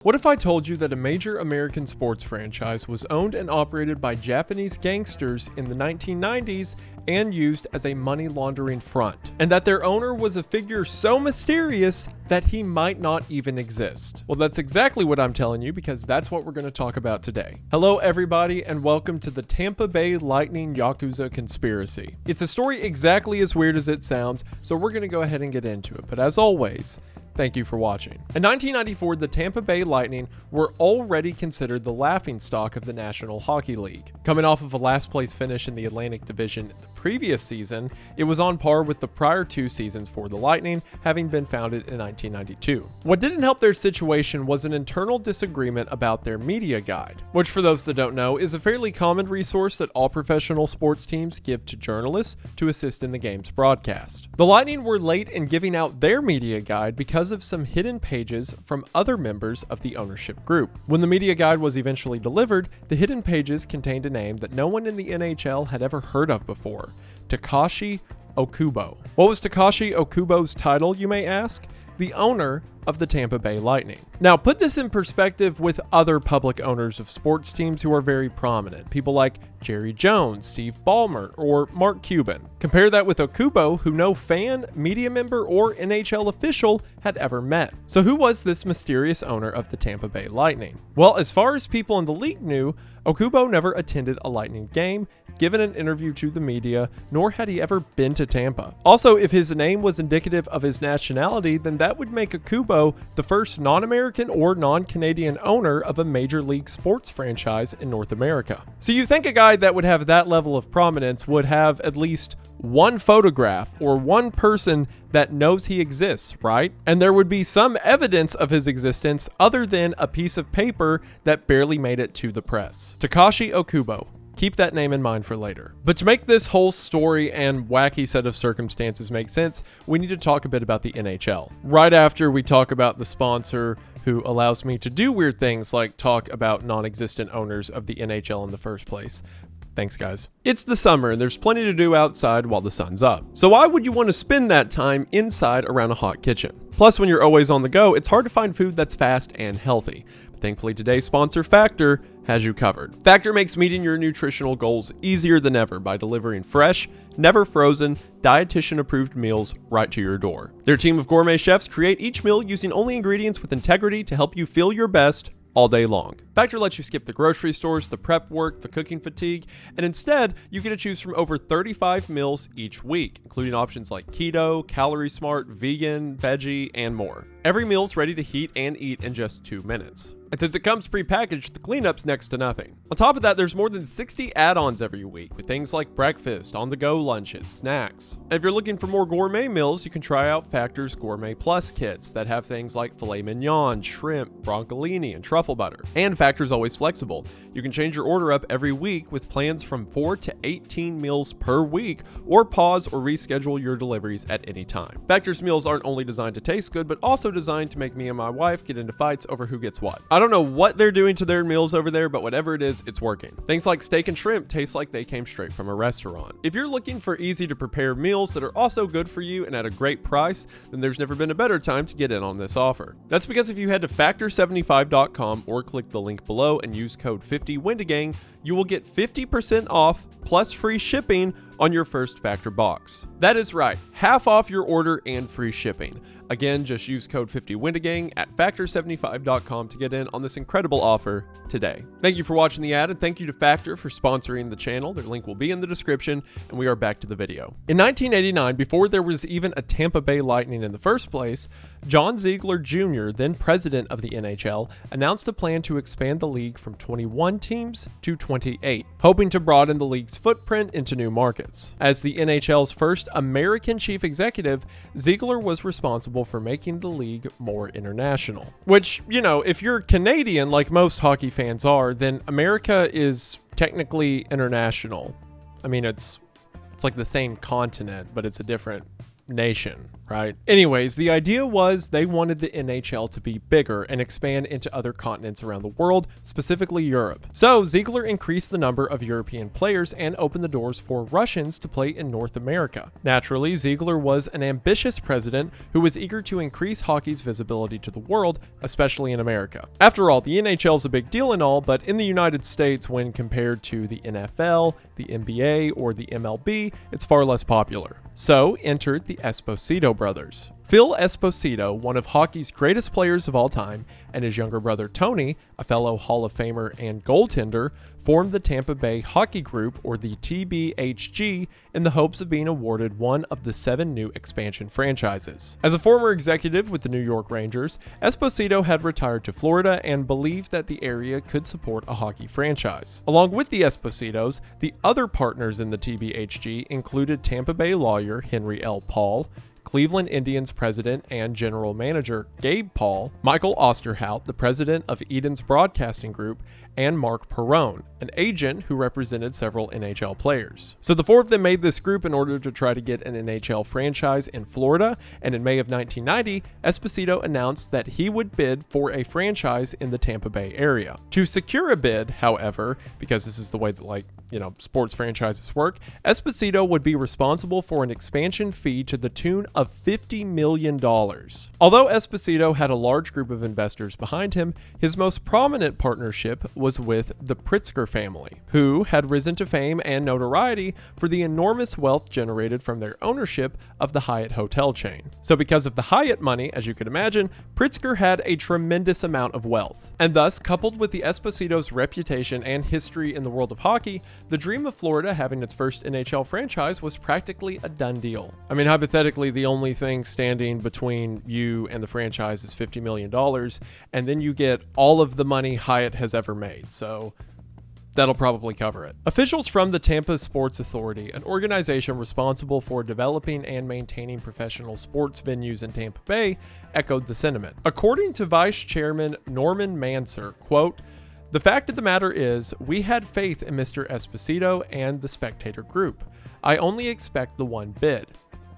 What if I told you that a major American sports franchise was owned and operated by Japanese gangsters in the 1990s and used as a money laundering front, and that their owner was a figure so mysterious that he might not even exist? Well, that's exactly what I'm telling you, because that's what we're going to talk about today. Hello everybody, and welcome to the Tampa Bay Lightning Yakuza conspiracy. It's a story exactly as weird as it sounds, so we're going to go ahead and get into it, but as always, thank you for watching. In 1994, the Tampa Bay Lightning were already considered the laughingstock of the National Hockey League. Coming off of a last place finish in the Atlantic Division the previous season, it was on par with the prior two seasons for the Lightning, having been founded in 1992. What didn't help their situation was an internal disagreement about their media guide, which, for those that don't know, is a fairly common resource that all professional sports teams give to journalists to assist in the game's broadcast. The Lightning were late in giving out their media guide because of some hidden pages from other members of the ownership group. When the media guide was eventually delivered, the hidden pages contained a name that no one in the NHL had ever heard of before: Takashi Okubo. What was Takashi Okubo's title, you may ask? The owner of the Tampa Bay Lightning. Now, put this in perspective with other public owners of sports teams who are very prominent. People like Jerry Jones, Steve Ballmer, or Mark Cuban. Compare that with Okubo, who no fan, media member, or NHL official had ever met. So who was this mysterious owner of the Tampa Bay Lightning? Well, as far as people in the league knew, Okubo never attended a Lightning game, given an interview to the media, nor had he ever been to Tampa. Also, if his name was indicative of his nationality, then that would make Okubo the first non-American or non-Canadian owner of a major league sports franchise in North America. So you think a guy that would have that level of prominence would have at least one photograph or one person that knows he exists, right? And there would be some evidence of his existence other than a piece of paper that barely made it to the press. Takashi Okubo. Keep that name in mind for later. But to make this whole story and wacky set of circumstances make sense, we need to talk a bit about the NHL. Right after we talk about the sponsor who allows me to do weird things like talk about non-existent owners of the NHL in the first place. Thanks, guys. It's the summer and there's plenty to do outside while the sun's up. So why would you want to spend that time inside around a hot kitchen? Plus, when you're always on the go, it's hard to find food that's fast and healthy. But thankfully, today's sponsor, Factor, has you covered. Factor makes meeting your nutritional goals easier than ever by delivering fresh, never frozen, dietitian-approved meals right to your door. Their team of gourmet chefs create each meal using only ingredients with integrity to help you feel your best all day long. Factor lets you skip the grocery stores, the prep work, the cooking fatigue, and instead, you get to choose from over 35 meals each week, including options like keto, calorie smart, vegan, veggie, and more. Every meal's ready to heat and eat in just 2 minutes. And since it comes pre-packaged, the cleanup's next to nothing. On top of that, there's more than 60 add-ons every week with things like breakfast, on-the-go lunches, snacks. And if you're looking for more gourmet meals, you can try out Factor's Gourmet Plus kits that have things like filet mignon, shrimp, broccolini, and truffle butter. And Factor's always flexible. You can change your order up every week with plans from 4 to 18 meals per week, or pause or reschedule your deliveries at any time. Factor's meals aren't only designed to taste good, but also designed to make me and my wife get into fights over who gets what. I don't know what they're doing to their meals over there, but whatever it is, it's working. Things like steak and shrimp taste like they came straight from a restaurant. If you're looking for easy to prepare meals that are also good for you and at a great price, then there's never been a better time to get in on this offer. That's because if you head to factor75.com or click the link below and use code 50WENDIGANG, you will get 50% off plus free shipping on your first Factor box. That is right, half off your order and free shipping. Again, just use code 50WENDIGANG at factor75.com to get in on this incredible offer today. Thank you for watching the ad, and thank you to Factor for sponsoring the channel. Their link will be in the description, and we are back to the video. In 1989, before there was even a Tampa Bay Lightning in the first place, John Ziegler Jr., then president of the NHL, announced a plan to expand the league from 21 teams to 28, hoping to broaden the league's footprint into new markets. As the NHL's first American chief executive, Ziegler was responsible for making the league more international. Which, you know, if you're Canadian, like most hockey fans are, then America is technically international. I mean, it's like the same continent, but it's a different nation, right? Anyways, the idea was they wanted the NHL to be bigger and expand into other continents around the world, specifically Europe. So Ziegler increased the number of European players and opened the doors for Russians to play in North America. Naturally, Ziegler was an ambitious president who was eager to increase hockey's visibility to the world, especially in America. After all, the NHL is a big deal and all, but in the United States, when compared to the NFL, the NBA, or the MLB, it's far less popular. So entered the Esposito brothers. Phil Esposito, one of hockey's greatest players of all time, and his younger brother Tony, a fellow Hall of Famer and goaltender, formed the Tampa Bay Hockey Group, or the TBHG, in the hopes of being awarded one of the 7 new expansion franchises. As a former executive with the New York Rangers, Esposito had retired to Florida and believed that the area could support a hockey franchise. Along with the Espositos, the other partners in the TBHG included Tampa Bay lawyer Henry L. Paul, Cleveland Indians president and general manager Gabe Paul, Michael Osterhout, the president of Eden's Broadcasting Group, and Mark Perrone, an agent who represented several NHL players. So the 4 of them made this group in order to try to get an NHL franchise in Florida, and in May of 1990, Esposito announced that he would bid for a franchise in the Tampa Bay area. To secure a bid, however, because this is the way that sports franchises work, Esposito would be responsible for an expansion fee to the tune of $50 million. Although Esposito had a large group of investors behind him, his most prominent partnership was with the Pritzker family, who had risen to fame and notoriety for the enormous wealth generated from their ownership of the Hyatt hotel chain. So because of the Hyatt money, as you can imagine, Pritzker had a tremendous amount of wealth. And thus, coupled with the Esposito's reputation and history in the world of hockey, the dream of Florida having its first NHL franchise was practically a done deal. I mean, hypothetically, the only thing standing between you and the franchise is $50 million, and then you get all of the money Hyatt has ever made. So that'll probably cover it. Officials from the Tampa Sports Authority, an organization responsible for developing and maintaining professional sports venues in Tampa Bay, echoed the sentiment. According to Vice Chairman Norman Manser, quote, "The fact of the matter is, we had faith in Mr. Esposito and the Spectator Group. I only expect the one bid.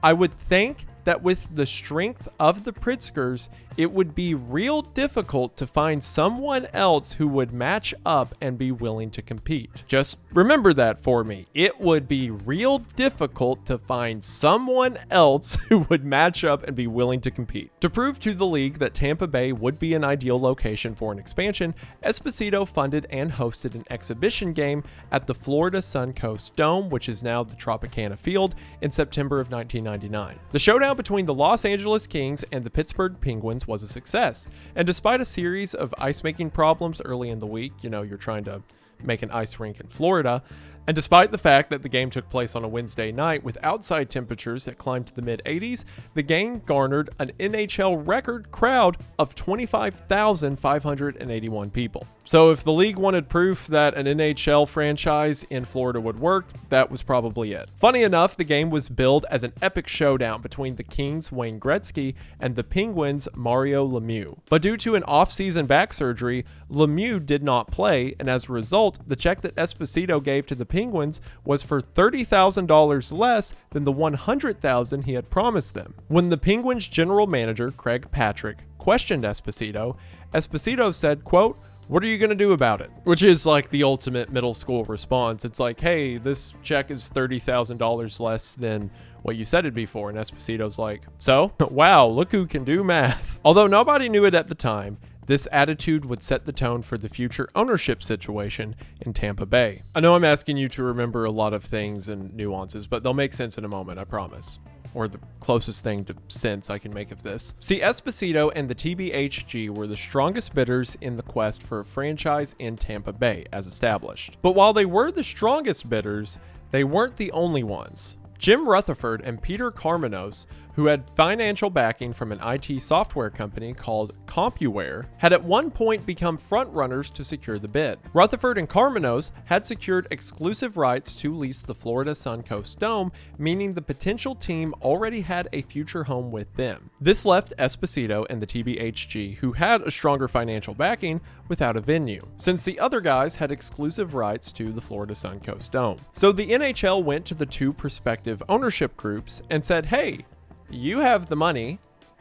I would think that with the strength of the Pritzkers, it would be real difficult to find someone else who would match up and be willing to compete." Just remember that for me. It would be real difficult to find someone else who would match up and be willing to compete. To prove to the league that Tampa Bay would be an ideal location for an expansion, Esposito funded and hosted an exhibition game at the Florida Suncoast Dome, which is now the Tropicana Field, in September of 1999. The showdown between the Los Angeles Kings and the Pittsburgh Penguins was a success, and despite a series of ice-making problems early in the week, you're trying to make an ice rink in Florida, and despite the fact that the game took place on a Wednesday night with outside temperatures that climbed to the mid-80s, the game garnered an NHL record crowd of 25,581 people. So if the league wanted proof that an NHL franchise in Florida would work, that was probably it. Funny enough, the game was billed as an epic showdown between the Kings' Wayne Gretzky and the Penguins' Mario Lemieux. But due to an off-season back surgery, Lemieux did not play, and as a result, the check that Esposito gave to the Penguins was for $30,000 less than the $100,000 he had promised them. When the Penguins' general manager, Craig Patrick, questioned Esposito, Esposito said, quote, "What are you going to do about it?" Which is like the ultimate middle school response. It's like, hey, this check is $30,000 less than what you said it'd be for. And Esposito's like, so? Wow, look who can do math. Although nobody knew it at the time, this attitude would set the tone for the future ownership situation in Tampa Bay. I know I'm asking you to remember a lot of things and nuances, but they'll make sense in a moment, I promise. Or the closest thing to sense I can make of this. See, Esposito and the TBHG were the strongest bidders in the quest for a franchise in Tampa Bay, as established. But while they were the strongest bidders, they weren't the only ones. Jim Rutherford and Peter Carmenos, who had financial backing from an IT software company called CompuWare, had at one point become frontrunners to secure the bid. Rutherford and Carmenos had secured exclusive rights to lease the Florida Suncoast Dome, meaning the potential team already had a future home with them. This left Esposito and the TBHG, who had a stronger financial backing, without a venue, since the other guys had exclusive rights to the Florida Suncoast Dome. So the NHL went to the two prospective ownership groups and said, hey, you have the money,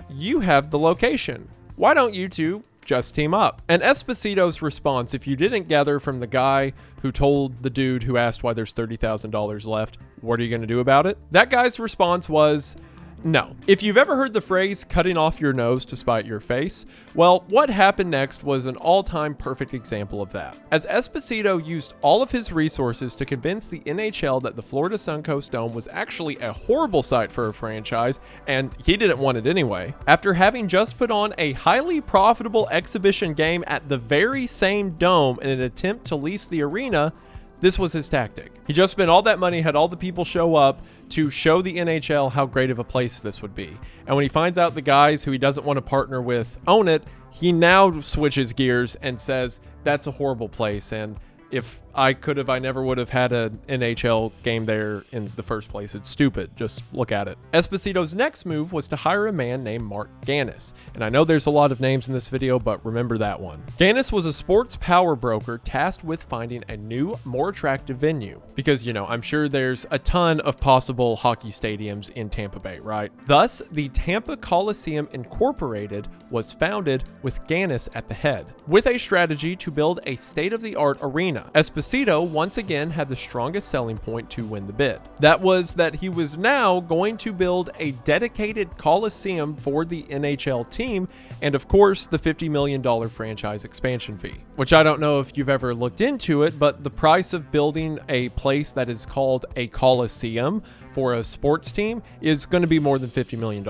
you have the location. Why don't you two just team up? And Esposito's response, if you didn't gather from the guy who told the dude who asked why there's $30,000 left, what are you going to do about it? That guy's response was, no. If you've ever heard the phrase cutting off your nose to spite your face, well, what happened next was an all-time perfect example of that. As Esposito used all of his resources to convince the NHL that the Florida Suncoast Dome was actually a horrible site for a franchise, and he didn't want it anyway. After having just put on a highly profitable exhibition game at the very same dome in an attempt to lease the arena, this was his tactic. He just spent all that money, had all the people show up to show the NHL how great of a place this would be. And when he finds out the guys who he doesn't want to partner with own it, he now switches gears and says, that's a horrible place. And if I could have, I never would have had an NHL game there in the first place. It's stupid. Just look at it. Esposito's next move was to hire a man named Mark Gannis. And I know there's a lot of names in this video, but remember that one. Gannis was a sports power broker tasked with finding a new, more attractive venue. Because, you know, I'm sure there's a ton of possible hockey stadiums in Tampa Bay, right? Thus, the Tampa Coliseum Incorporated was founded with Gannis at the head, with a strategy to build a state-of-the-art arena. Esposito once again had the strongest selling point to win the bid. That was that he was now going to build a dedicated coliseum for the NHL team, and of course the $50 million franchise expansion fee. Which I don't know if you've ever looked into it, but the price of building a place that is called a coliseum for a sports team is going to be more than $50 million.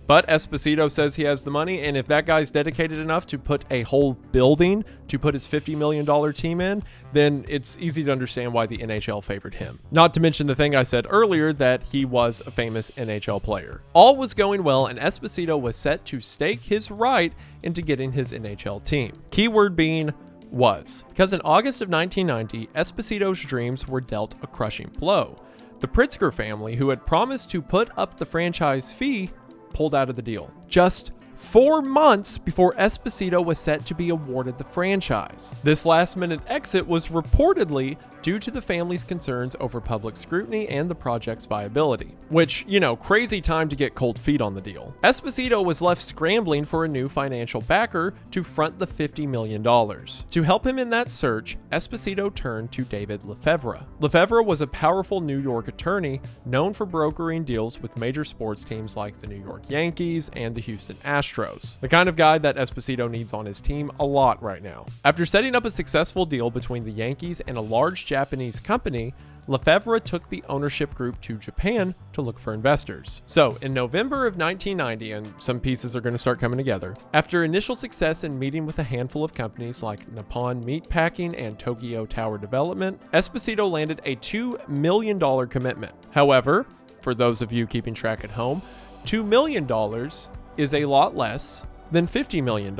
But Esposito says he has the money, and if that guy's dedicated enough to put a whole building to put his $50 million team in, then it's easy to understand why the NHL favored him. Not to mention the thing I said earlier, that he was a famous NHL player. All was going well, and Esposito was set to stake his right into getting his NHL team. Keyword being was, because in August of 1990, Esposito's dreams were dealt a crushing blow. The Pritzker family, who had promised to put up the franchise fee, pulled out of the deal. Just 4 months before Esposito was set to be awarded the franchise. This last-minute exit was reportedly due to the family's concerns over public scrutiny and the project's viability. Which, you know, crazy time to get cold feet on the deal. Esposito was left scrambling for a new financial backer to front the $50 million. To help him in that search, Esposito turned to David Lefevre. Lefevre was a powerful New York attorney known for brokering deals with major sports teams like the New York Yankees and the Houston Astros. The kind of guy that Esposito needs on his team a lot right now. After setting up a successful deal between the Yankees and a large Japanese company, Lefevre took the ownership group to Japan to look for investors. So, in November of 1990, and some pieces are going to start coming together, after initial success in meeting with a handful of companies like Nippon Meatpacking and Tokyo Tower Development, Esposito landed a $2 million commitment. However, for those of you keeping track at home, $2 million is a lot less than $50 million.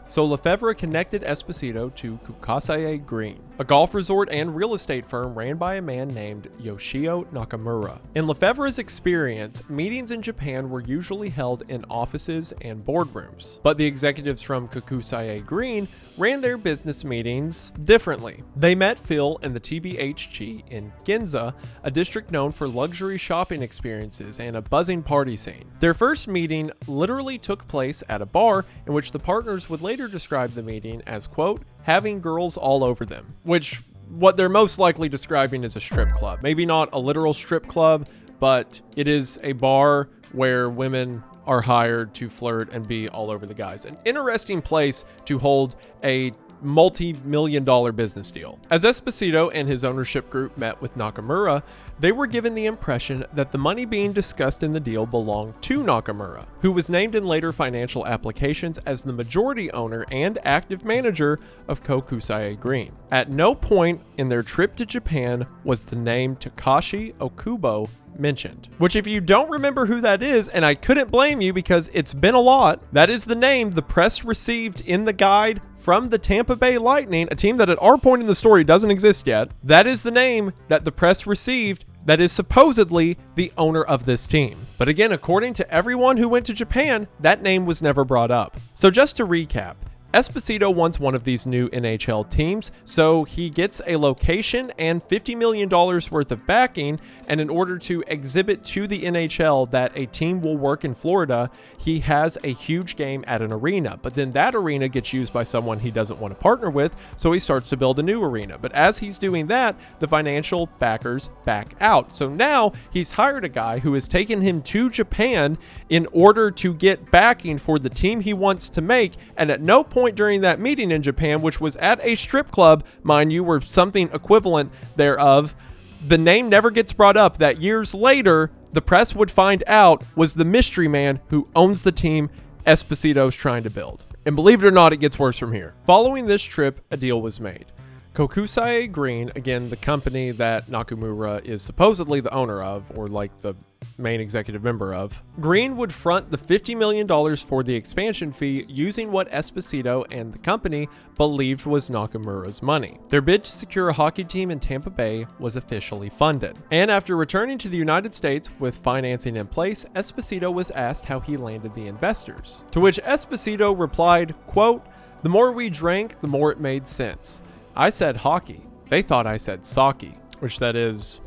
So Lefevre connected Esposito to Kukasae Green, a golf resort and real estate firm ran by a man named Yoshio Nakamura. In Lefevre's experience, meetings in Japan were usually held in offices and boardrooms, but the executives from Kukasae Green ran their business meetings differently. They met Phil in the TBHG in Ginza, a district known for luxury shopping experiences and a buzzing party scene. Their first meeting literally took place at a bar in which the partners would later describe the meeting as, quote, having girls all over them, which what they're most likely describing is a strip club. Maybe not a literal strip club, but it is a bar where women are hired to flirt and be all over the guys. An interesting place to hold a multi-million-dollar business deal. As Esposito and his ownership group met with Nakamura, they were given the impression that the money being discussed in the deal belonged to Nakamura, who was named in later financial applications as the majority owner and active manager of Kokusai Green. At no point in their trip to Japan was the name Takashi Okubo mentioned. Which, if you don't remember who that is, and I couldn't blame you because it's been a lot, that is the name the press received in the guide from the Tampa Bay Lightning, a team that at our point in the story doesn't exist yet. That is the name that the press received that is supposedly the owner of this team. But again, according to everyone who went to Japan, that name was never brought up. So just to recap, Esposito wants one of these new NHL teams, so he gets a location and $50 million worth of backing, and in order to exhibit to the NHL that a team will work in Florida, he has a huge game at an arena, but then that arena gets used by someone he doesn't want to partner with, so he starts to build a new arena. But as he's doing that, the financial backers back out. So now he's hired a guy who has taken him to Japan in order to get backing for the team he wants to make, and at no point during that meeting in Japan, which was at a strip club, mind you, or something equivalent thereof, the name never gets brought up that years later the press would find out was the mystery man who owns the team Esposito's trying to build. And believe it or not, it gets worse from here. Following this trip, a deal was made. Kokusai Green, again, the company that Nakamura is supposedly the owner of, or like the main executive member of, Green would front the $50 million for the expansion fee using what Esposito and the company believed was Nakamura's money. Their bid to secure a hockey team in Tampa Bay was officially funded. And after returning to the United States with financing in place, Esposito was asked how he landed the investors. To which Esposito replied, quote, "The more we drank, the more it made sense. I said hockey. They thought I said sake," which that is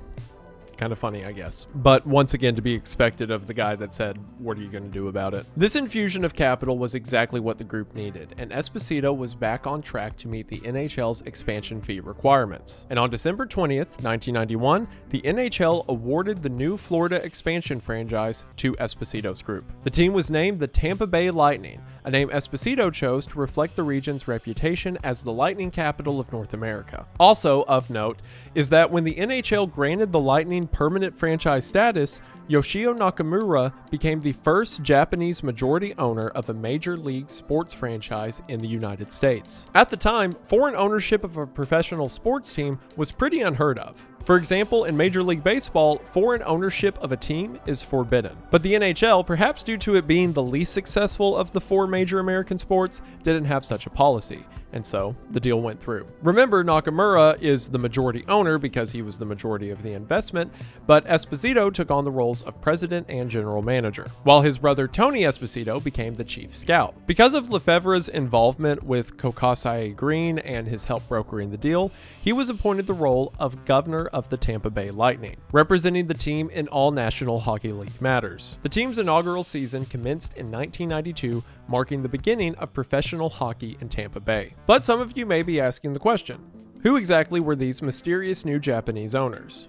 kind of funny, I guess. But once again, to be expected of the guy that said, "What are you going to do about it?" This infusion of capital was exactly what the group needed, and Esposito was back on track to meet the NHL's expansion fee requirements. And on December 20th, 1991, the NHL awarded the new Florida expansion franchise to Esposito's group. The team was named the Tampa Bay Lightning, a name Esposito chose to reflect the region's reputation as the Lightning capital of North America. Also of note is that when the NHL granted the Lightning permanent franchise status, Yoshio Nakamura became the first Japanese majority owner of a major league sports franchise in the United States. At the time, foreign ownership of a professional sports team was pretty unheard of. For example, in Major League Baseball, foreign ownership of a team is forbidden. But the NHL, perhaps due to it being the least successful of the four major American sports, didn't have such a policy, and so the deal went through. Remember, Nakamura is the majority owner because he was the majority of the investment, but Esposito took on the roles of president and general manager, while his brother Tony Esposito became the chief scout. Because of Lefevre's involvement with Kokusai Green and his help brokering the deal, he was appointed the role of governor of the Tampa Bay Lightning, representing the team in all National Hockey League matters. The team's inaugural season commenced in 1992, marking the beginning of professional hockey in Tampa Bay. But some of you may be asking the question, who exactly were these mysterious new Japanese owners?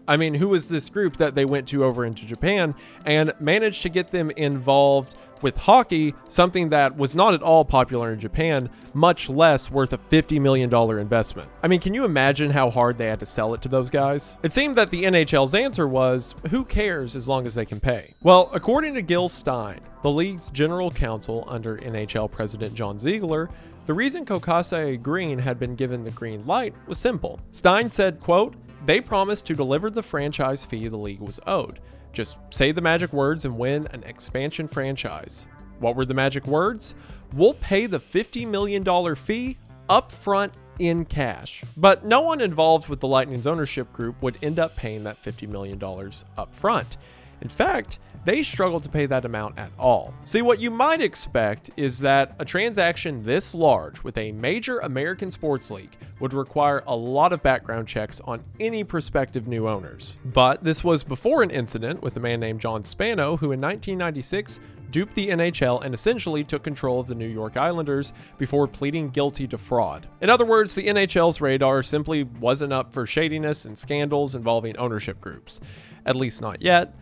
I mean, who was this group that they went to over into Japan and managed to get them involved with hockey, something that was not at all popular in Japan, much less worth a $50 million investment? I mean, can you imagine how hard they had to sell it to those guys? It seemed that the NHL's answer was, who cares as long as they can pay? Well, according to Gil Stein, the league's general counsel under NHL president John Ziegler, the reason Kokusai Green had been given the green light was simple. Stein said, quote, "They promised to deliver the franchise fee the league was owed. Just say the magic words and win an expansion franchise." What were the magic words? "We'll pay the $50 million fee up front in cash." But no one involved with the Lightning's ownership group would end up paying that $50 million up front. In fact, they struggled to pay that amount at all. See, what you might expect is that a transaction this large with a major American sports league would require a lot of background checks on any prospective new owners. But this was before an incident with a man named John Spano, who in 1996 duped the NHL and essentially took control of the New York Islanders before pleading guilty to fraud. In other words, the NHL's radar simply wasn't up for shadiness and scandals involving ownership groups. At least not yet,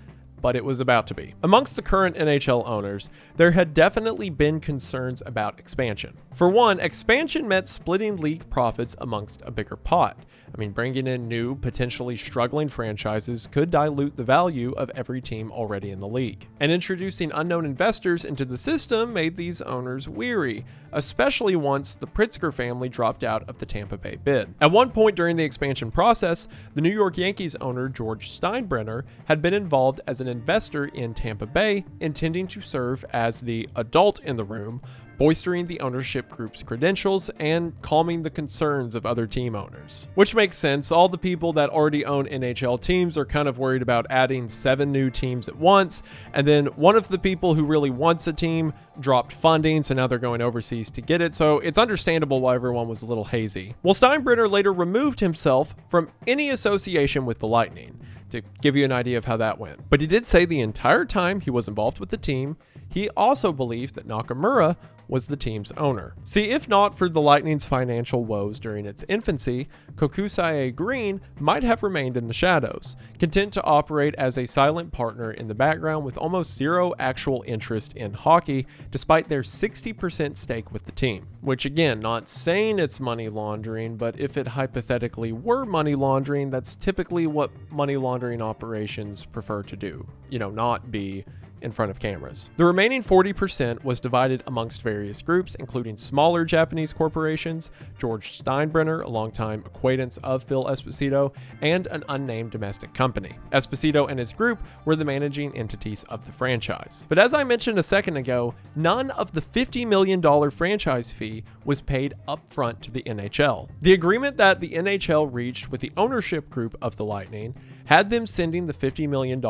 but it was about to be. Amongst the current NHL owners, there had definitely been concerns about expansion. For one, expansion meant splitting league profits amongst a bigger pot. I mean, bringing in new, potentially struggling franchises could dilute the value of every team already in the league. And introducing unknown investors into the system made these owners weary, especially once the Pritzker family dropped out of the Tampa Bay bid. At one point during the expansion process, the New York Yankees owner George Steinbrenner had been involved as an investor in Tampa Bay, intending to serve as the adult in the room, bolstering the ownership group's credentials and calming the concerns of other team owners. Which makes sense. All the people that already own NHL teams are kind of worried about adding 7 new teams at once, and then one of the people who really wants a team dropped funding, so now they're going overseas to get it, so it's understandable why everyone was a little hazy. Well, Steinbrenner later removed himself from any association with the Lightning, to give you an idea of how that went. But he did say the entire time he was involved with the team, he also believed that Nakamura was the team's owner. See, if not for the Lightning's financial woes during its infancy, Kokusai Green might have remained in the shadows, content to operate as a silent partner in the background with almost zero actual interest in hockey, despite their 60% stake with the team. Which again, not saying it's money laundering, but if it hypothetically were money laundering, that's typically what money laundering operations prefer to do. You know, not be in front of cameras. The remaining 40% was divided amongst various groups, including smaller Japanese corporations, George Steinbrenner, a longtime acquaintance of Phil Esposito, and an unnamed domestic company. Esposito and his group were the managing entities of the franchise. But as I mentioned a second ago, none of the $50 million franchise fee was paid upfront to the NHL. The agreement that the NHL reached with the ownership group of the Lightning had them sending the $50 million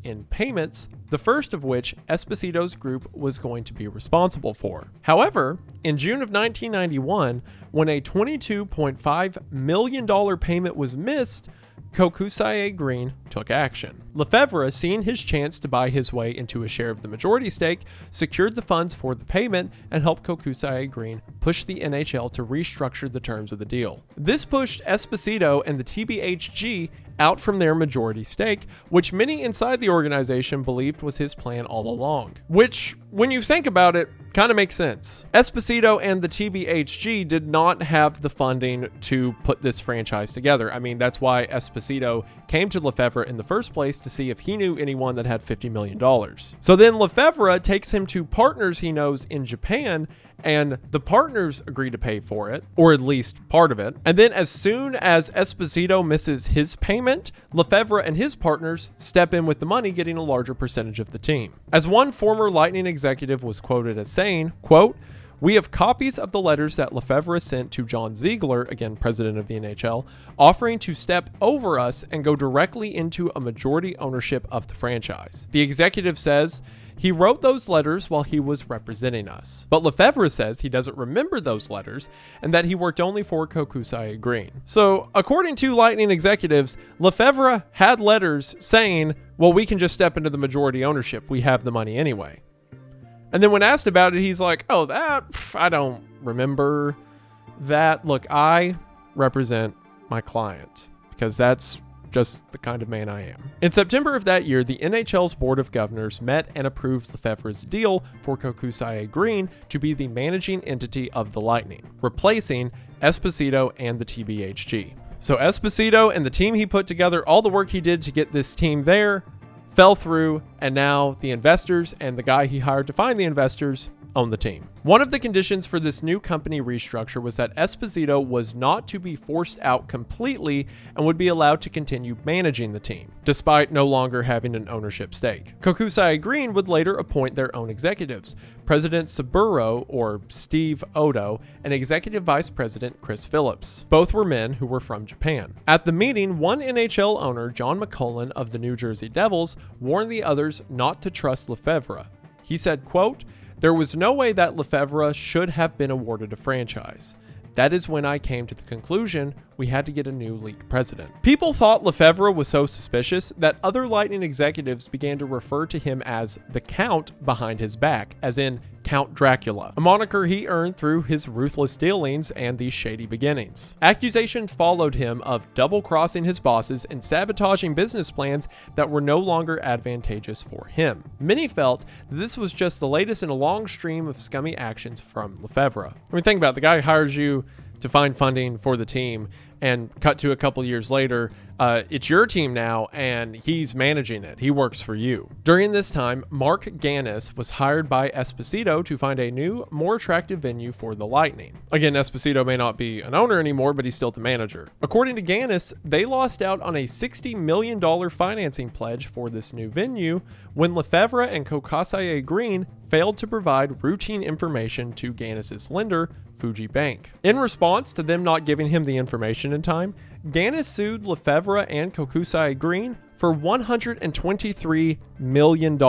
in payments, the first of which Esposito's group was going to be responsible for. However, in June of 1991, when a $22.5 million payment was missed, Kokusai Green took action. Lefevre, seeing his chance to buy his way into a share of the majority stake, secured the funds for the payment and helped Kokusai Green push the NHL to restructure the terms of the deal. This pushed Esposito and the TBHG out from their majority stake, which many inside the organization believed was his plan all along. Which, when you think about it, kind of makes sense. Esposito and the TBHG did not have the funding to put this franchise together. I mean, that's why Esposito came to Lefevre in the first place to see if he knew anyone that had $50 million. So then Lefevre takes him to partners he knows in Japan, and the partners agree to pay for it, or at least part of it. And then as soon as Esposito misses his payment, Lefevre and his partners step in with the money, getting a larger percentage of the team. As one former Lightning executive was quoted as saying, quote, "We have copies of the letters that Lefevre sent to John Ziegler, again president of the NHL, offering to step over us and go directly into a majority ownership of the franchise. The executive says he wrote those letters while he was representing us. But Lefevre says he doesn't remember those letters and that he worked only for Kokusai Green." So, according to Lightning executives, Lefevre had letters saying, well, we can just step into the majority ownership. We have the money anyway. And then when asked about it, he's like, oh, I don't remember that. Look, I represent my client because that's just the kind of man I am. In September of that year, the NHL's Board of Governors met and approved Lefevre's deal for Kokusai Green to be the managing entity of the Lightning, replacing Esposito and the TBHG. So Esposito and the team he put together, all the work he did to get this team there, fell through, and now the investors and the guy he hired to find the investors own the team. One of the conditions for this new company restructure was that Esposito was not to be forced out completely and would be allowed to continue managing the team, despite no longer having an ownership stake. Kokusai Green would later appoint their own executives, President Saburo, or Steve Odo, and Executive Vice President Chris Phillips. Both were men who were from Japan. At the meeting, one NHL owner, John McCullen of the New Jersey Devils, warned the others not to trust Lefevre. He said, quote, "There was no way that Lefevre should have been awarded a franchise. That is when I came to the conclusion we had to get a new league president." People thought Lefevre was so suspicious that other Lightning executives began to refer to him as the Count behind his back, as in Count Dracula, a moniker he earned through his ruthless dealings and these shady beginnings. Accusations followed him of double-crossing his bosses and sabotaging business plans that were no longer advantageous for him. Many felt that this was just the latest in a long stream of scummy actions from Lefevre. I mean, think about it. The guy hires you to find funding for the team, And cut to a couple years later, it's your team now, and he's managing it. He works for you. During this time, Mark Gannis was hired by Esposito to find a new, more attractive venue for the Lightning. Again, Esposito may not be an owner anymore, but he's still the manager. According to Gannis, they lost out on a $60 million financing pledge for this new venue when Lefevre and Kokusai Green failed to provide routine information to Gannis's lender, Fuji Bank. In response to them not giving him the information in time, Gannis sued Lefevre and Kokusai Green for $123 million,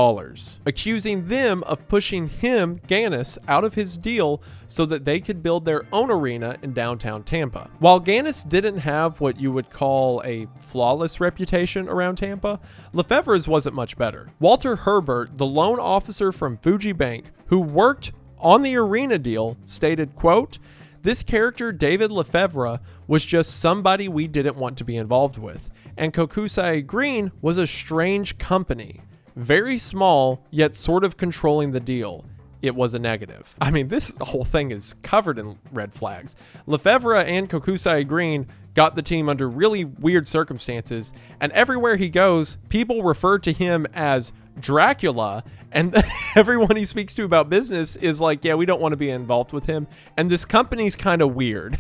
accusing them of pushing him, Gannis, out of his deal so that they could build their own arena in downtown Tampa. While Gannis didn't have what you would call a flawless reputation around Tampa, Lefevre's wasn't much better. Walter Herbert, the loan officer from Fuji Bank, who worked on the arena deal, stated, quote, "This character, David Lefevre, was just somebody we didn't want to be involved with. And Kokusai Green was a strange company. Very small, yet sort of controlling the deal. It was a negative." I mean, this whole thing is covered in red flags. Lefevre and Kokusai Green got the team under really weird circumstances, and everywhere he goes, people refer to him as Dracula, and everyone he speaks to about business is like, yeah, we don't want to be involved with him, and this company's kind of weird.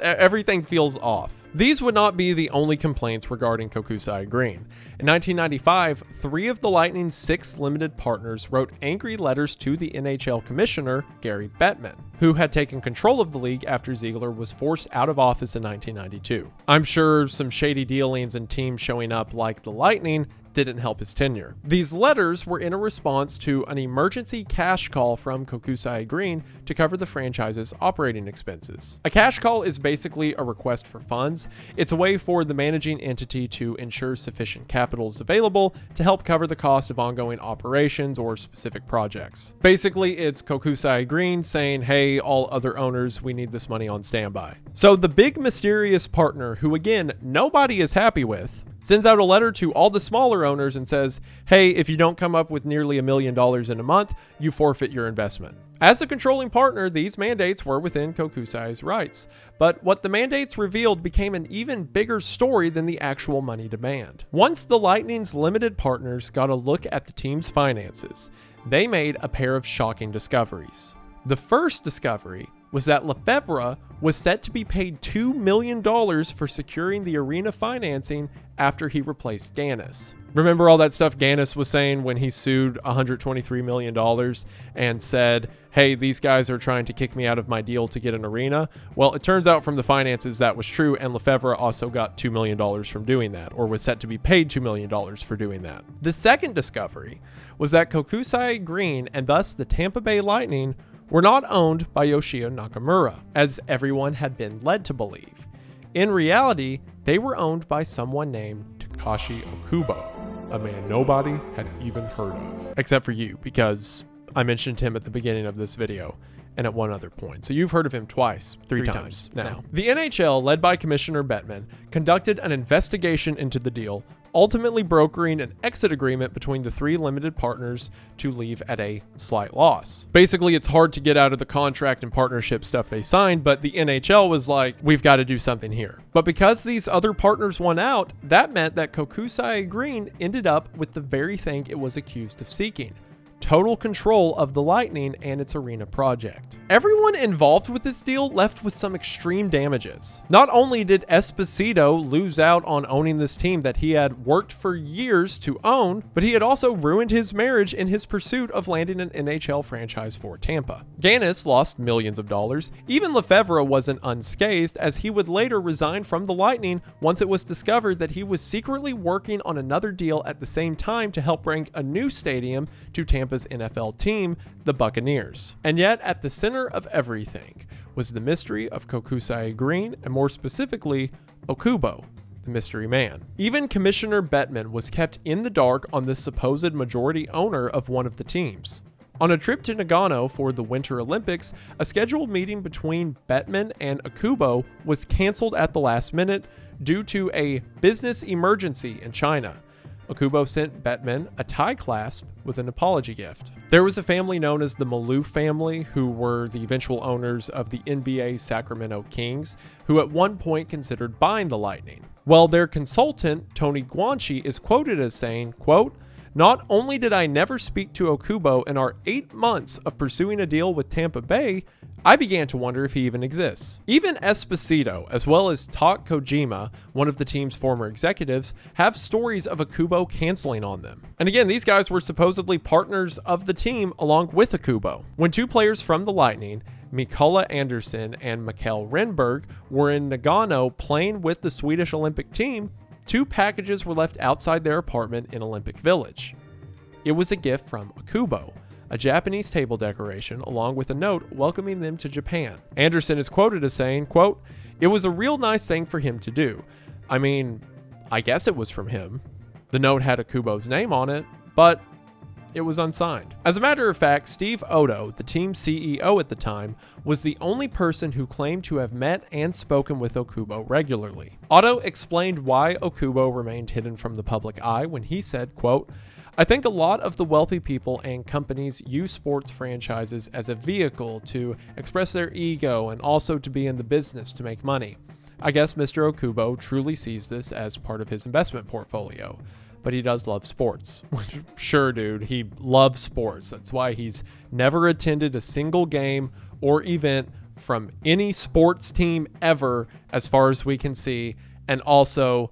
Everything feels off. These would not be the only complaints regarding Kokusai Green. In 1995, 3 of the Lightning's 6 limited partners wrote angry letters to the NHL commissioner, Gary Bettman, who had taken control of the league after Ziegler was forced out of office in 1992. I'm sure some shady dealings and teams showing up like the Lightning didn't help his tenure. These letters were in a response to an emergency cash call from Kokusai Green to cover the franchise's operating expenses. A cash call is basically a request for funds. It's a way for the managing entity to ensure sufficient capital is available to help cover the cost of ongoing operations or specific projects. Basically, it's Kokusai Green saying, hey, all other owners, we need this money on standby. So the big mysterious partner, who again, nobody is happy with, sends out a letter to all the smaller owners and says, hey, if you don't come up with nearly $1 million in a month, you forfeit your investment. As a controlling partner, these mandates were within Kokusai's rights, but what the mandates revealed became an even bigger story than the actual money demand. Once the Lightning's limited partners got a look at the team's finances, they made a pair of shocking discoveries. The first discovery was that Lefevre was set to be paid $2 million for securing the arena financing after he replaced Gannis. Remember all that stuff Gannis was saying when he sued $123 million and said, hey, these guys are trying to kick me out of my deal to get an arena? Well, it turns out from the finances that was true, and Lefevre also got $2 million from doing that, or was set to be paid $2 million for doing that. The second discovery was that Kokusai Green, and thus the Tampa Bay Lightning, were not owned by Yoshio Nakamura, as everyone had been led to believe. In reality, they were owned by someone named Takashi Okubo, a man nobody had even heard of. Except for you, because I mentioned him at the beginning of this video, and at one other point. So you've heard of him twice, three times now. The NHL, led by Commissioner Bettman, conducted an investigation into the deal, ultimately brokering an exit agreement between the 3 limited partners to leave at a slight loss. Basically, it's hard to get out of the contract and partnership stuff they signed, but the NHL was like, we've got to do something here. But because these other partners won out, that meant that Kokusai Green ended up with the very thing it was accused of seeking: total control of the Lightning and its arena project. Everyone involved with this deal left with some extreme damages. Not only did Esposito lose out on owning this team that he had worked for years to own, but he had also ruined his marriage in his pursuit of landing an NHL franchise for Tampa. Gannis lost millions of dollars. Even Lefevre wasn't unscathed, as he would later resign from the Lightning once it was discovered that he was secretly working on another deal at the same time to help bring a new stadium to Tampa's NFL team, the Buccaneers. And yet, at the center of everything was the mystery of Kokusai Green, and more specifically, Okubo, the mystery man. Even Commissioner Bettman was kept in the dark on this supposed majority owner of one of the teams. On a trip to Nagano for the Winter Olympics, a scheduled meeting between Bettman and Okubo was canceled at the last minute due to a business emergency in China. Okubo sent Bettman a tie clasp with an apology gift. There was a family known as the Malou family, who were the eventual owners of the NBA Sacramento Kings, who at one point considered buying the Lightning. Well, their consultant, Tony Guanchi, is quoted as saying, quote, "Not only did I never speak to Okubo in our 8 months of pursuing a deal with Tampa Bay, I began to wonder if he even exists." Even Esposito, as well as Tak Kojima, one of the team's former executives, have stories of Okubo canceling on them. And again, these guys were supposedly partners of the team along with Okubo. When two players from the Lightning, Mikola Andersson and Mikael Renberg, were in Nagano playing with the Swedish Olympic team, 2 packages were left outside their apartment in Olympic Village. It was a gift from Okubo, a Japanese table decoration, along with a note welcoming them to Japan. Anderson is quoted as saying, quote, "It was a real nice thing for him to do. I mean, I guess it was from him." The note had Okubo's name on it, but it was unsigned. As a matter of fact, Steve Odo, the team's CEO at the time, was the only person who claimed to have met and spoken with Okubo regularly. Odo explained why Okubo remained hidden from the public eye when he said, quote, "I think a lot of the wealthy people and companies use sports franchises as a vehicle to express their ego and also to be in the business to make money. I guess Mr. Okubo truly sees this as part of his investment portfolio. But he does love sports." Which, sure, dude, he loves sports. That's why he's never attended a single game or event from any sports team ever, as far as we can see. And also,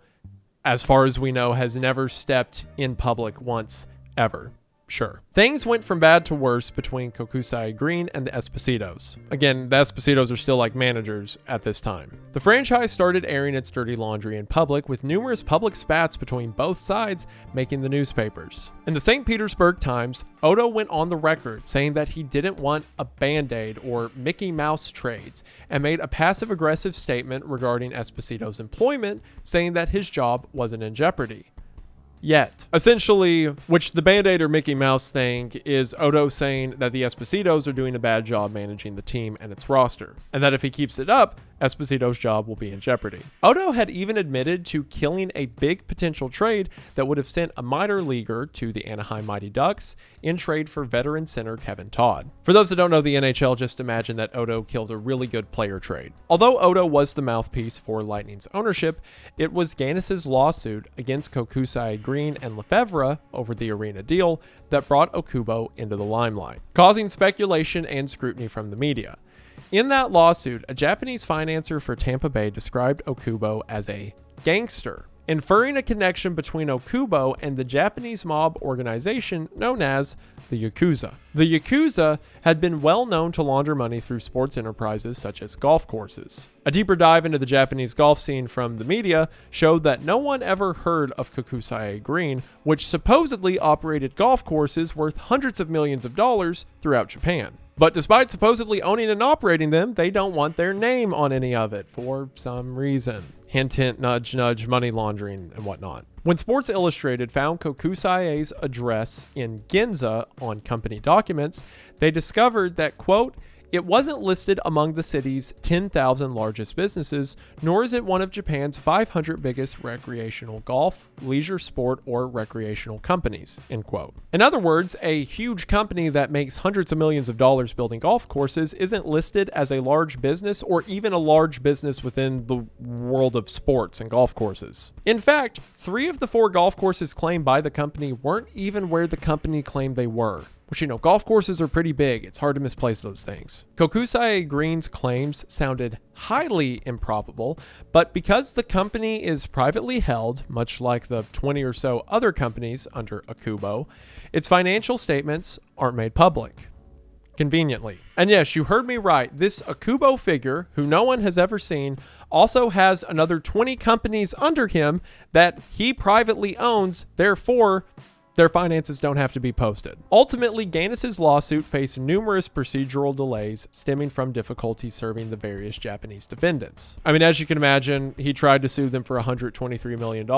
as far as we know, has never stepped in public once ever. Sure. Things went from bad to worse between Kokusai Green and the Espositos. Again, the Espositos are still like managers at this time. The franchise started airing its dirty laundry in public, with numerous public spats between both sides making the newspapers. In the St. Petersburg Times, Odo went on the record saying that he didn't want a Band-Aid or Mickey Mouse trades, and made a passive-aggressive statement regarding Esposito's employment, saying that his job wasn't in jeopardy. Yet. Essentially, which the Band-Aid or Mickey Mouse thing is Odo saying that the Espositos are doing a bad job managing the team and its roster, and that if he keeps it up, Esposito's job will be in jeopardy. Odo had even admitted to killing a big potential trade that would have sent a minor leaguer to the Anaheim Mighty Ducks in trade for veteran center Kevin Todd. For those that don't know the NHL, just imagine that Odo killed a really good player trade. Although Odo was the mouthpiece for Lightning's ownership, it was Gannis's lawsuit against Kokusai Green and Lefevre over the arena deal that brought Okubo into the limelight, causing speculation and scrutiny from the media. In that lawsuit, a Japanese financier for Tampa Bay described Okubo as a gangster, inferring a connection between Okubo and the Japanese mob organization known as the Yakuza. The Yakuza had been well known to launder money through sports enterprises such as golf courses. A deeper dive into the Japanese golf scene from the media showed that no one ever heard of Kokusai Green, which supposedly operated golf courses worth hundreds of millions of dollars throughout Japan. But despite supposedly owning and operating them, they don't want their name on any of it for some reason. Hint, hint, nudge, nudge, money laundering and whatnot. When Sports Illustrated found Kokusai's address in Ginza on company documents, they discovered that, quote, "It wasn't listed among the city's 10,000 largest businesses, nor is it one of Japan's 500 biggest recreational golf, leisure sport, or recreational companies," end quote. In other words, a huge company that makes hundreds of millions of dollars building golf courses isn't listed as a large business or even a large business within the world of sports and golf courses. In fact, 3 of the 4 golf courses claimed by the company weren't even where the company claimed they were. Which, you know, golf courses are pretty big. It's hard to misplace those things. Kokusai Green's claims sounded highly improbable, but because the company is privately held, much like the 20 or so other companies under Okubo, its financial statements aren't made public. Conveniently. And yes, you heard me right. This Okubo figure, who no one has ever seen, also has another 20 companies under him that he privately owns. Therefore, their finances don't have to be posted. Ultimately, Gaines' lawsuit faced numerous procedural delays stemming from difficulties serving the various Japanese defendants. I mean, as you can imagine, he tried to sue them for $123 million.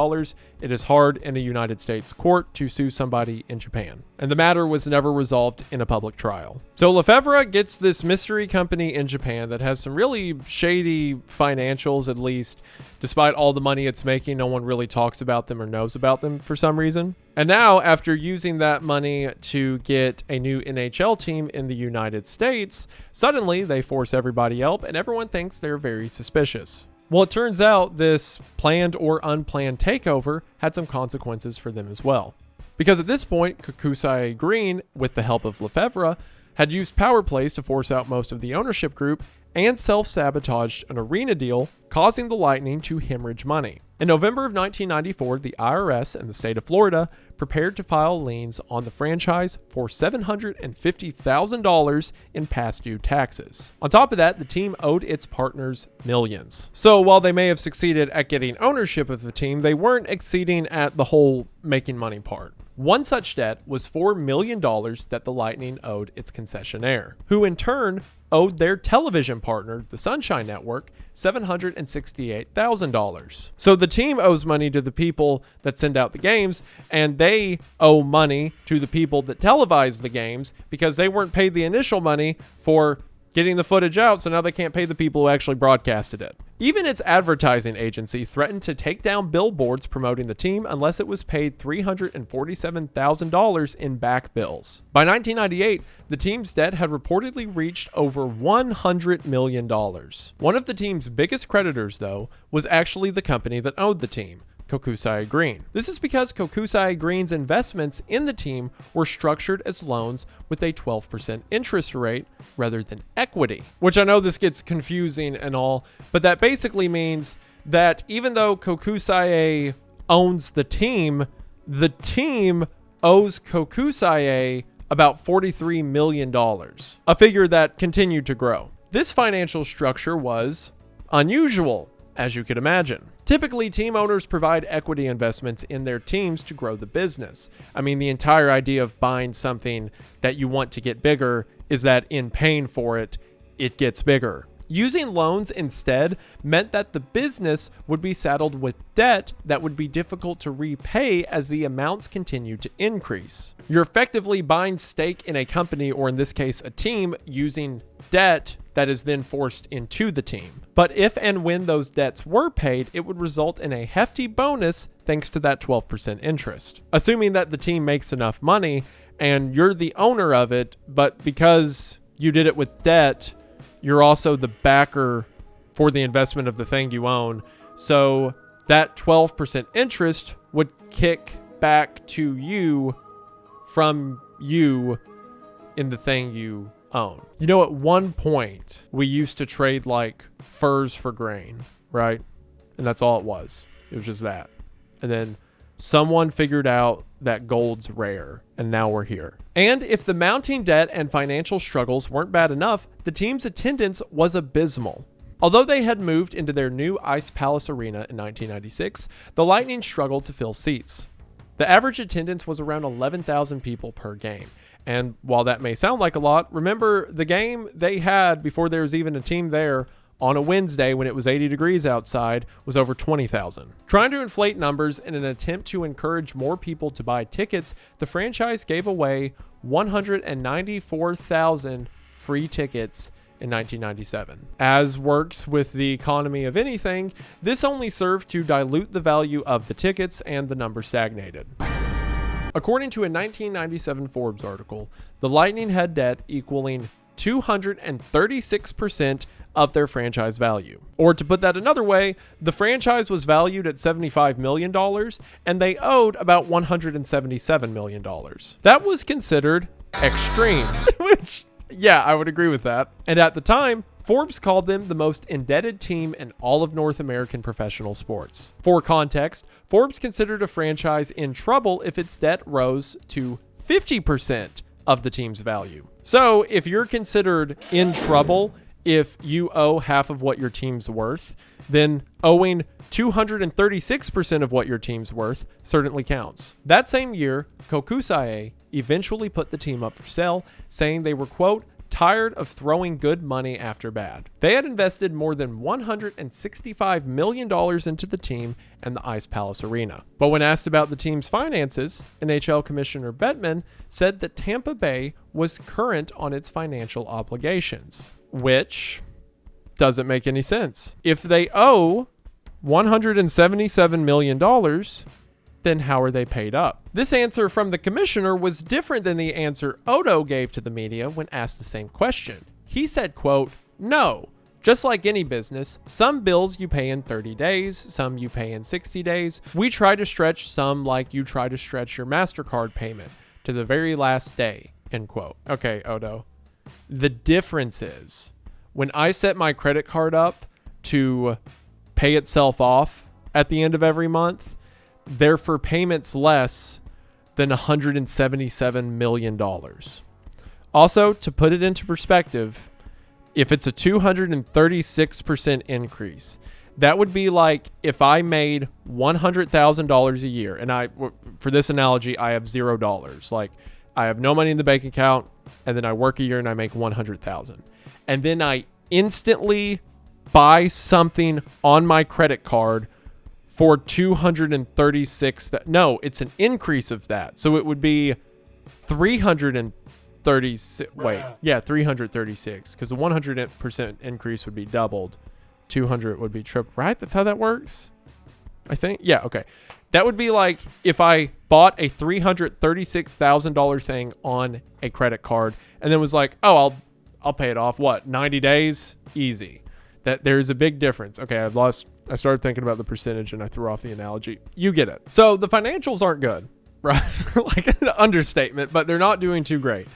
It is hard in a United States court to sue somebody in Japan, and the matter was never resolved in a public trial. So Lefevre gets this mystery company in Japan that has some really shady financials, at least. Despite all the money it's making, no one really talks about them or knows about them for some reason. And now, after using that money to get a new NHL team in the United States, suddenly they force everybody up and everyone thinks they're very suspicious. Well, it turns out this planned or unplanned takeover had some consequences for them as well. Because at this point, Kokusai Green, with the help of Lefevre, had used power plays to force out most of the ownership group and self-sabotaged an arena deal, causing the Lightning to hemorrhage money. In November of 1994, the IRS and the state of Florida prepared to file liens on the franchise for $750,000 in past due taxes. On top of that, the team owed its partners millions. So while they may have succeeded at getting ownership of the team, they weren't exceeding at the whole making money part. One such debt was $4 million that the Lightning owed its concessionaire, who in turn owed their television partner, the Sunshine Network, $768,000. So the team owes money to the people that send out the games, and they owe money to the people that televise the games because they weren't paid the initial money for getting the footage out, so now they can't pay the people who actually broadcasted it. Even its advertising agency threatened to take down billboards promoting the team unless it was paid $347,000 in back bills. By 1998, the team's debt had reportedly reached over $100 million. One of the team's biggest creditors, though, was actually the company that owned the team, Kokusai Green. This is because Kokusai Green's investments in the team were structured as loans with a 12% interest rate rather than equity, which I know this gets confusing and all, but that basically means that even though Kokusai owns the team owes Kokusai about $43 million, a figure that continued to grow. This financial structure was unusual, as you could imagine. Typically, team owners provide equity investments in their teams to grow the business. I mean, the entire idea of buying something that you want to get bigger is that in paying for it, it gets bigger. Using loans instead meant that the business would be saddled with debt that would be difficult to repay as the amounts continued to increase. You're effectively buying stake in a company, or in this case, a team, using debt that is then forced into the team. But if and when those debts were paid, it would result in a hefty bonus thanks to that 12% interest. Assuming that the team makes enough money and you're the owner of it, but because you did it with debt, you're also the backer for the investment of the thing you own. So that 12% interest would kick back to you from you in the thing you own. You know, at one point, we used to trade like furs for grain, right? And that's all it was. It was just that. And then someone figured out that gold's rare, and now we're here. And if the mounting debt and financial struggles weren't bad enough, the team's attendance was abysmal. Although they had moved into their new Ice Palace Arena in 1996, the Lightning struggled to fill seats. The average attendance was around 11,000 people per game. And while that may sound like a lot, remember the game they had before there was even a team there on a Wednesday when it was 80 degrees outside was over 20,000. Trying to inflate numbers in an attempt to encourage more people to buy tickets, the franchise gave away 194,000 free tickets in 1997. As works with the economy of anything, this only served to dilute the value of the tickets, and the number stagnated. According to a 1997 Forbes article, the Lightning had debt equaling 236% of their franchise value. Or to put that another way, the franchise was valued at $75 million and they owed about $177 million. That was considered extreme, which, yeah, I would agree with that. And at the time, Forbes called them the most indebted team in all of North American professional sports. For context, Forbes considered a franchise in trouble if its debt rose to 50% of the team's value. So if you're considered in trouble if you owe half of what your team's worth, then owing 236% of what your team's worth certainly counts. That same year, Kokusai eventually put the team up for sale, saying they were, quote, tired of throwing good money after bad. They had invested more than $165 million into the team and the Ice Palace Arena. But when asked about the team's finances, NHL Commissioner Bettman said that Tampa Bay was current on its financial obligations, which doesn't make any sense. If they owe $177 million, then how are they paid up? This answer from the commissioner was different than the answer Odo gave to the media when asked the same question. He said, quote, no, just like any business, some bills you pay in 30 days, some you pay in 60 days. We try to stretch some like you try to stretch your MasterCard payment to the very last day, end quote. Okay, Odo. The difference is when I set my credit card up to pay itself off at the end of every month, they're for payments less than $177 million. Also, to put it into perspective, if it's a 236% increase, that would be like if I made $100,000 a year, and for this analogy, I have $0. Like, I have no money in the bank account, and then I work a year and I make $100,000. And then I instantly buy something on my credit card for 236. No, it's an increase of that. So it would be 336. Wait, yeah, 336. Because the 100% increase would be doubled. 200 would be triple, right? That's how that works, I think. Yeah, okay. That would be like if I bought a $336,000 thing on a credit card and then was like, oh, I'll pay it off. What, 90 days? Easy. That there's a big difference. Okay, I started thinking about the percentage and I threw off the analogy. You get it. So the financials aren't good, right? Like an understatement, but they're not doing too great.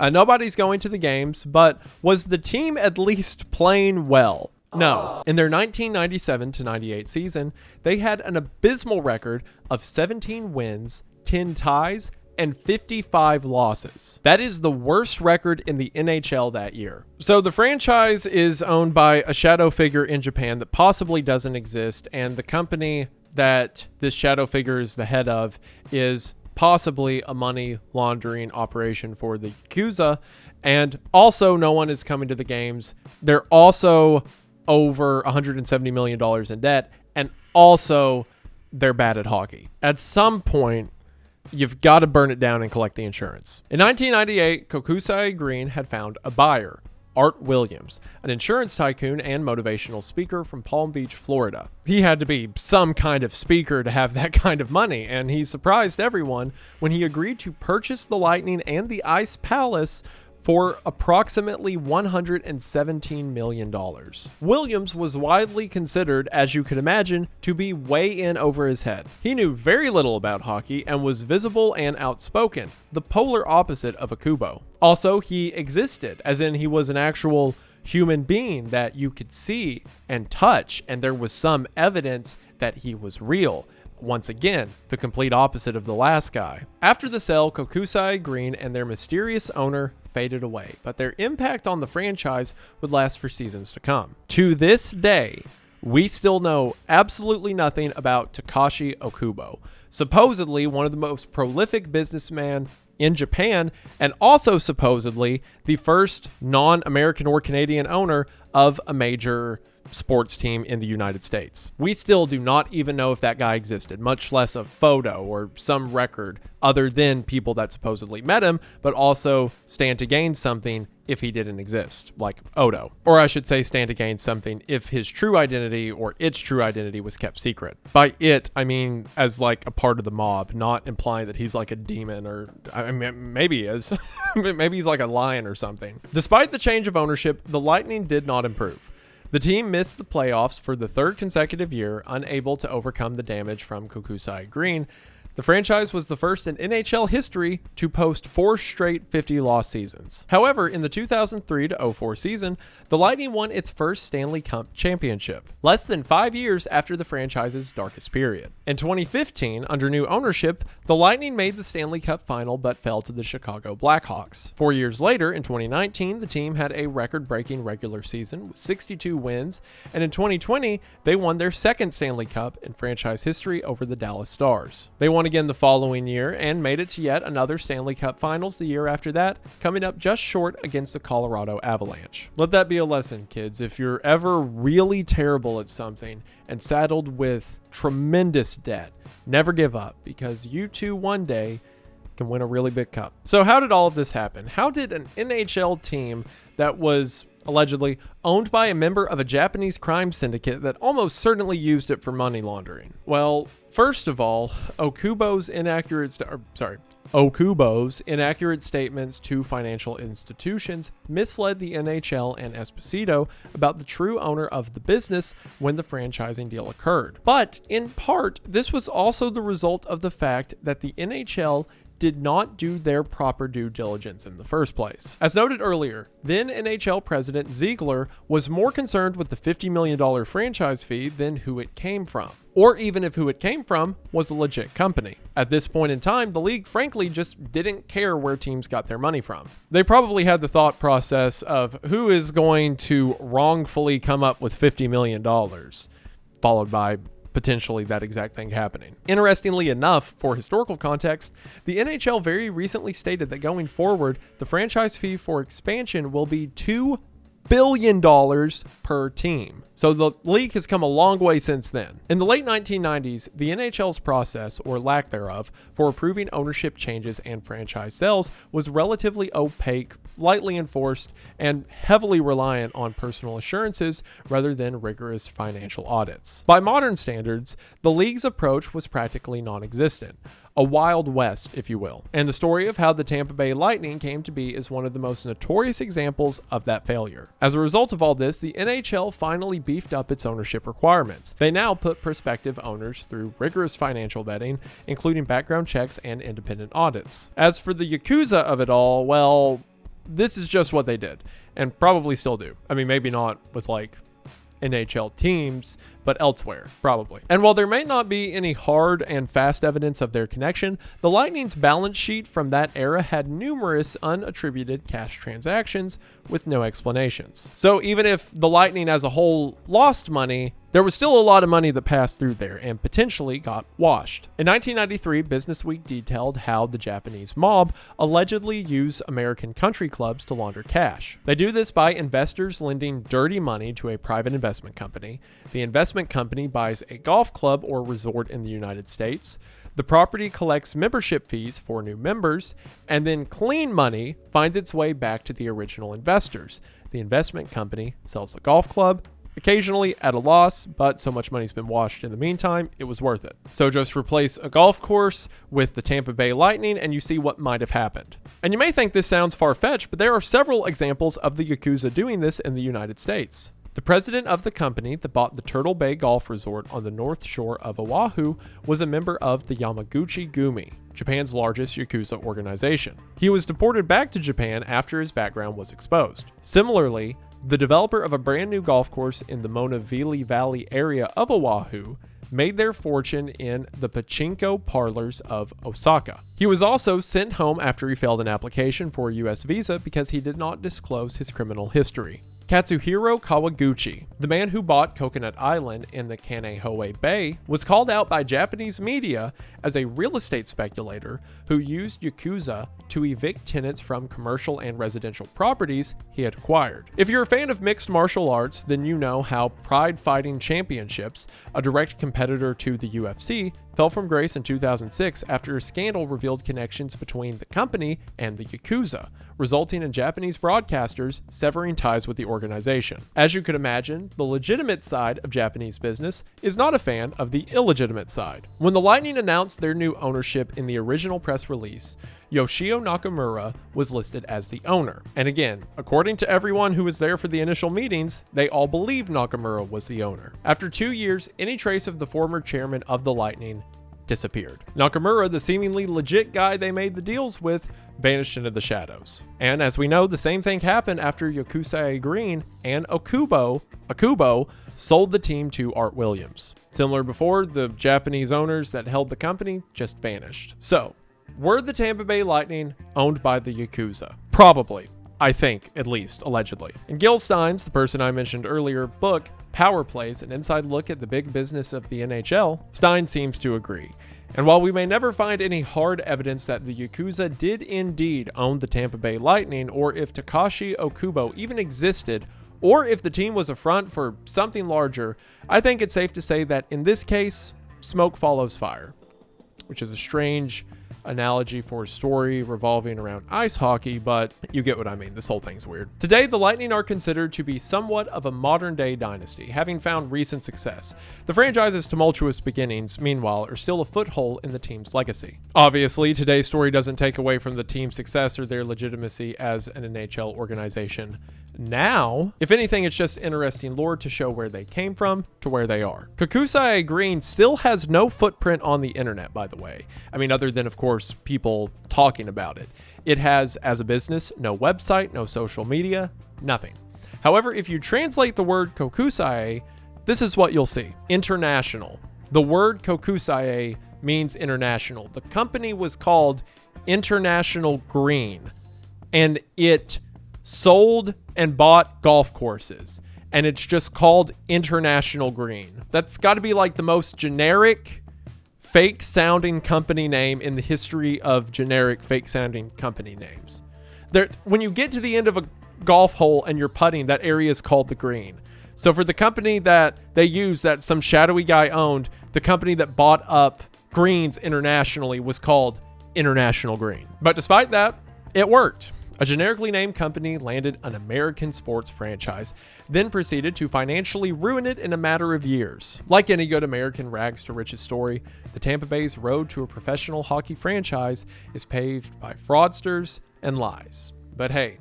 Nobody's going to the games, but was the team at least playing well? No. In their 1997 to 98 season, they had an abysmal record of 17 wins, 10 ties, and 55 losses. That is the worst record in the NHL that year. So the franchise is owned by a shadow figure in Japan that possibly doesn't exist, and the company that this shadow figure is the head of is possibly a money laundering operation for the Yakuza, and also no one is coming to the games. They're also over $170 million in debt, and also they're bad at hockey. At some point, you've got to burn it down and collect the insurance. In 1998, Kokusai Green had found a buyer, Art Williams, an insurance tycoon and motivational speaker from Palm Beach, Florida. He had to be some kind of speaker to have that kind of money, and he surprised everyone when he agreed to purchase the Lightning and the Ice Palace for approximately $117 million. Williams was widely considered, as you could imagine, to be way in over his head. He knew very little about hockey and was visible and outspoken, the polar opposite of a Kubo. Also, he existed, as in he was an actual human being that you could see and touch, and there was some evidence that he was real. Once again, the complete opposite of the last guy. After the sale, Kokusai Green and their mysterious owner faded away, but their impact on the franchise would last for seasons to come. To this day, we still know absolutely nothing about Takashi Okubo, supposedly one of the most prolific businessmen in Japan, and also supposedly the first non-American or Canadian owner of a major sports team in the United States. We still do not even know if that guy existed, much less a photo or some record other than people that supposedly met him, but also stand to gain something if he didn't exist, like Odo. Or I should say stand to gain something if his true identity or its true identity was kept secret. By it, I mean as like a part of the mob, not implying that he's like a demon or, I mean, maybe he is. Maybe he's like a lion or something. Despite the change of ownership, the Lightning did not improve. The team missed the playoffs for the third consecutive year, unable to overcome the damage from Kokusai Green. The franchise was the first in NHL history to post 4 straight 50-loss seasons. However, in the 2003-04 season, the Lightning won its first Stanley Cup championship, less than 5 years after the franchise's darkest period. In 2015, under new ownership, the Lightning made the Stanley Cup final but fell to the Chicago Blackhawks. 4 years later, in 2019, the team had a record-breaking regular season with 62 wins, and in 2020, they won their second Stanley Cup in franchise history over the Dallas Stars. They won again the following year and made it to yet another Stanley Cup Finals the year after that, coming up just short against the Colorado Avalanche. Let that be a lesson, kids. If you're ever really terrible at something and saddled with tremendous debt, never give up, because you too one day can win a really big cup. So how did all of this happen? How did an NHL team that was allegedly owned by a member of a Japanese crime syndicate that almost certainly used it for money laundering? Well, first of all, Okubo's inaccurate statements to financial institutions misled the NHL and Esposito about the true owner of the business when the franchising deal occurred. But in part, this was also the result of the fact that the NHL did not do their proper due diligence in the first place. As noted earlier, then NHL president Ziegler was more concerned with the $50 million franchise fee than who it came from, or even if who it came from was a legit company. At this point in time, the league frankly just didn't care where teams got their money from. They probably had the thought process of who is going to wrongfully come up with $50 million, followed by potentially that exact thing happening. Interestingly enough, for historical context, the NHL very recently stated that going forward, the franchise fee for expansion will be $2 billion per team. So the league has come a long way since then. In the late 1990s, the NHL's process, or lack thereof, for approving ownership changes and franchise sales was relatively opaque, lightly enforced, and heavily reliant on personal assurances rather than rigorous financial audits. By modern standards, the league's approach was practically non-existent. A Wild West, if you will. And the story of how the Tampa Bay Lightning came to be is one of the most notorious examples of that failure. As a result of all this, the NHL finally beefed up its ownership requirements. They now put prospective owners through rigorous financial vetting, including background checks and independent audits. As for the Yakuza of it all, well, this is just what they did, and probably still do. I mean, maybe not with like NHL teams, but elsewhere, probably. And while there may not be any hard and fast evidence of their connection, the Lightning's balance sheet from that era had numerous unattributed cash transactions with no explanations. So even if the Lightning as a whole lost money, there was still a lot of money that passed through there and potentially got washed. In 1993, Businessweek detailed how the Japanese mob allegedly use American country clubs to launder cash. They do this by investors lending dirty money to a private investment company. The investment company buys a golf club or resort in the United States. The property collects membership fees for new members, and then clean money finds its way back to the original investors. The investment company sells the golf club, occasionally at a loss, but so much money's been washed in the meantime, it was worth it. So just replace a golf course with the Tampa Bay Lightning and you see what might have happened. And you may think this sounds far-fetched, but there are several examples of the Yakuza doing this in the United States. The president of the company that bought the Turtle Bay Golf Resort on the north shore of Oahu was a member of the Yamaguchi-gumi, Japan's largest Yakuza organization. He was deported back to Japan after his background was exposed. Similarly, the developer of a brand new golf course in the Monavili Valley area of Oahu made their fortune in the pachinko parlors of Osaka. He was also sent home after he failed an application for a U.S. visa because he did not disclose his criminal history. Katsuhiro Kawaguchi, the man who bought Coconut Island in the Kaneohe Bay, was called out by Japanese media as a real estate speculator who used Yakuza to evict tenants from commercial and residential properties he had acquired. If you're a fan of mixed martial arts, then you know how Pride Fighting Championships, a direct competitor to the UFC, fell from grace in 2006 after a scandal revealed connections between the company and the Yakuza, resulting in Japanese broadcasters severing ties with the organization. As you could imagine, the legitimate side of Japanese business is not a fan of the illegitimate side. When the Lightning announced their new ownership in the original press release, Yoshio Nakamura was listed as the owner. And again, according to everyone who was there for the initial meetings, they all believed Nakamura was the owner. After 2 years, any trace of the former chairman of the Lightning disappeared. Nakamura, the seemingly legit guy they made the deals with, vanished into the shadows. And as we know, the same thing happened after Yakuza Green and Akubo sold the team to Art Williams. Similar before, the Japanese owners that held the company just vanished. So, were the Tampa Bay Lightning owned by the Yakuza? Probably. I think, at least, allegedly. In Gil Stein's, the person I mentioned earlier, book, Power Plays, an inside look at the big business of the NHL, Stein seems to agree. And while we may never find any hard evidence that the Yakuza did indeed own the Tampa Bay Lightning, or if Takashi Okubo even existed, or if the team was a front for something larger, I think it's safe to say that in this case, smoke follows fire, which is a strange analogy for a story revolving around ice hockey, but you get what I mean. This whole thing's weird. Today, the Lightning are considered to be somewhat of a modern-day dynasty, having found recent success. The franchise's tumultuous beginnings, meanwhile, are still a foothold in the team's legacy. Obviously, today's story doesn't take away from the team's success or their legitimacy as an NHL organization. Now, if anything, it's just interesting lore to show where they came from to where they are. Yakuza Green still has no footprint on the internet, by the way. I mean, other than, of course, people talking about it. It has, as a business, no website, no social media, nothing. However, if you translate the word Kokusai, this is what you'll see. International. The word Kokusai means international. The company was called International Green, and it sold and bought golf courses, and it's just called International Green. That's got to be like the most generic, fake sounding company name in the history of generic, fake sounding company names. When you get to the end of a golf hole and you're putting, that area is called the green. So for the company that they use that some shadowy guy owned, the company that bought up greens internationally was called International Green. But despite that, it worked. A generically named company landed an American sports franchise, then proceeded to financially ruin it in a matter of years. Like any good American rags to riches story, the Tampa Bay's road to a professional hockey franchise is paved by fraudsters and lies. But hey,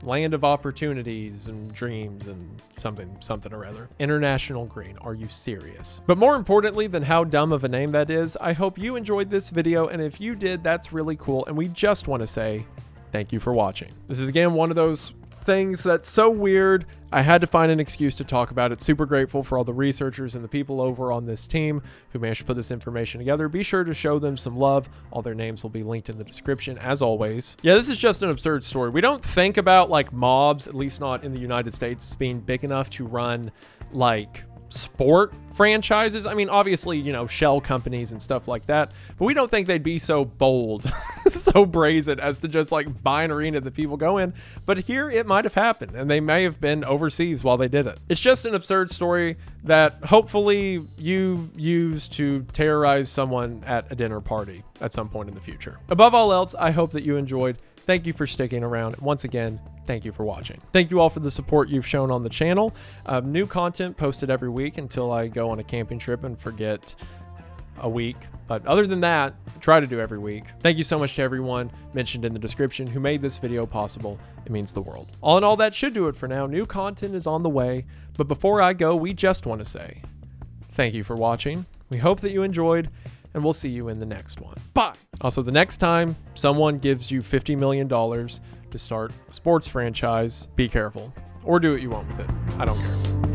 land of opportunities and dreams and something or other. International Green, are you serious? But more importantly than how dumb of a name that is, I hope you enjoyed this video, and if you did, that's really cool, and we just want to say thank you for watching. This is again one of those things that's so weird, I had to find an excuse to talk about it. Super grateful for all the researchers and the people over on this team who managed to put this information together. Be sure to show them some love. All their names will be linked in the description as always. Yeah, this is just an absurd story. We don't think about like mobs, at least not in the United States, being big enough to run like sport franchises. I mean, obviously, you know, shell companies and stuff like that, but we don't think they'd be so bold, so brazen as to just like buy an arena that people go in. But here it might have happened, and they may have been overseas while they did it. It's just an absurd story that hopefully you use to terrorize someone at a dinner party at some point in the future. Above all else, I hope that you enjoyed. Thank you for sticking around. Once again, thank you for watching. Thank you all for the support you've shown on the channel. New content posted every week until I go on a camping trip and forget a week. But other than that, I try to do every week. Thank you so much to everyone mentioned in the description who made this video possible. It means the world. All in all, that should do it for now. New content is on the way. But before I go, we just want to say thank you for watching. We hope that you enjoyed, and we'll see you in the next one. Bye. Also, the next time someone gives you $50 million to start a sports franchise, be careful, or do what you want with it. I don't care.